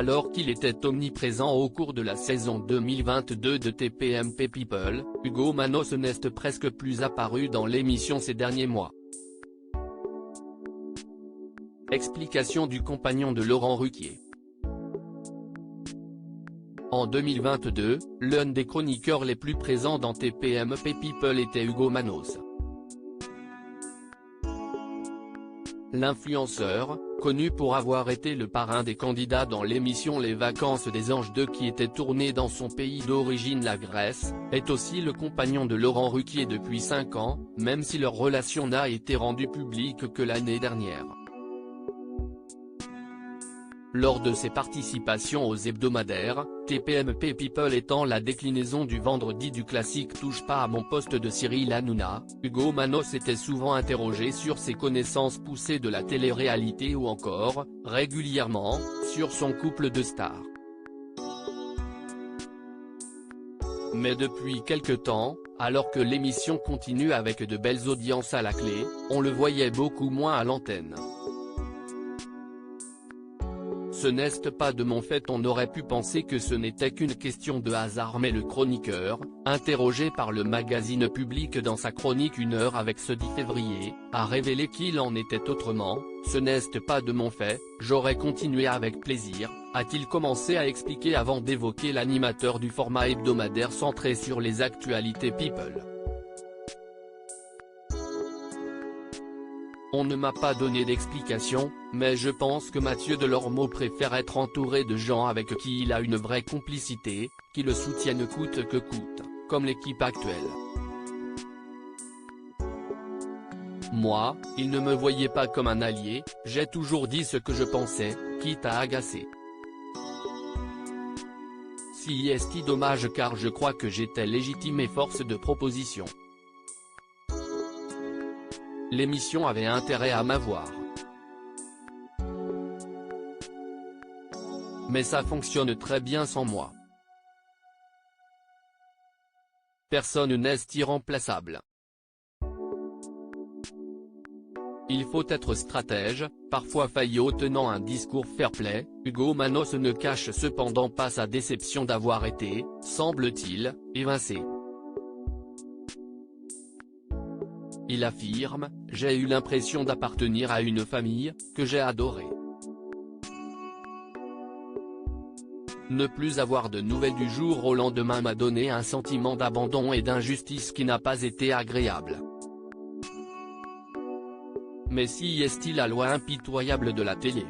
Alors qu'il était omniprésent au cours de la saison 2022 de TPMP People, Hugo Manos n'est presque plus apparu dans l'émission ces derniers mois. Explication du compagnon de Laurent Ruquier. En 2022, l'un des chroniqueurs les plus présents dans TPMP People était Hugo Manos. L'influenceur, connu pour avoir été le parrain des candidats dans l'émission Les Vacances des Anges 2 qui était tournée dans son pays d'origine la Grèce, est aussi le compagnon de Laurent Ruquier depuis 5 ans, même si leur relation n'a été rendue publique que l'année dernière. Lors de ses participations aux hebdomadaires, TPMP People étant la déclinaison du vendredi du classique Touche pas à mon poste de Cyril Hanouna, Hugo Manos était souvent interrogé sur ses connaissances poussées de la télé-réalité ou encore, régulièrement, sur son couple de stars. Mais depuis quelque temps, alors que l'émission continue avec de belles audiences à la clé, on le voyait beaucoup moins à l'antenne. Ce n'est pas de mon fait. On aurait pu penser que ce n'était qu'une question de hasard, mais le chroniqueur, interrogé par le magazine Public dans sa chronique 1 heure avec ce 10 février, a révélé qu'il en était autrement. Ce n'est pas de mon fait, j'aurais continué avec plaisir, a-t-il commencé à expliquer avant d'évoquer l'animateur du format hebdomadaire centré sur les actualités People. On ne m'a pas donné d'explication, mais je pense que Mathieu Delormeau préfère être entouré de gens avec qui il a une vraie complicité, qui le soutiennent coûte que coûte, comme l'équipe actuelle. Moi, il ne me voyait pas comme un allié, j'ai toujours dit ce que je pensais, quitte à agacer. Si est dommage car je crois que j'étais légitime et force de proposition. L'émission avait intérêt à m'avoir. Mais ça fonctionne très bien sans moi. Personne n'est irremplaçable. Il faut être stratège, parfois faillot tenant un discours fair-play. Hugo Manos ne cache cependant pas sa déception d'avoir été, semble-t-il, évincé. Il affirme « J'ai eu l'impression d'appartenir à une famille, que j'ai adorée. Ne plus avoir de nouvelles du jour au lendemain m'a donné un sentiment d'abandon et d'injustice qui n'a pas été agréable. Mais si est-il la loi impitoyable de la télé?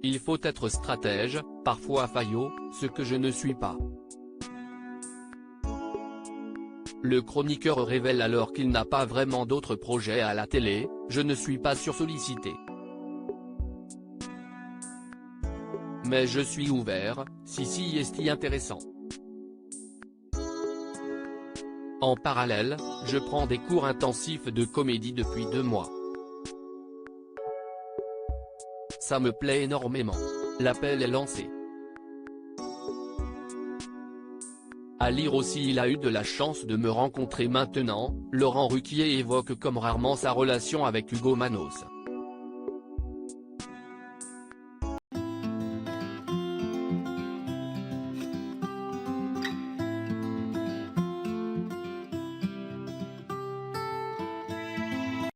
Il faut être stratège, parfois faillot, ce que je ne suis pas. » Le chroniqueur révèle alors qu'il n'a pas vraiment d'autres projets à la télé, « Je ne suis pas sursollicité. Mais je suis ouvert, si est intéressant. En parallèle, je prends des cours intensifs de comédie depuis 2 mois. Ça me plaît énormément. L'appel est lancé. » À lire aussi il a eu de la chance de me rencontrer maintenant, Laurent Ruquier évoque comme rarement sa relation avec Hugo Manos.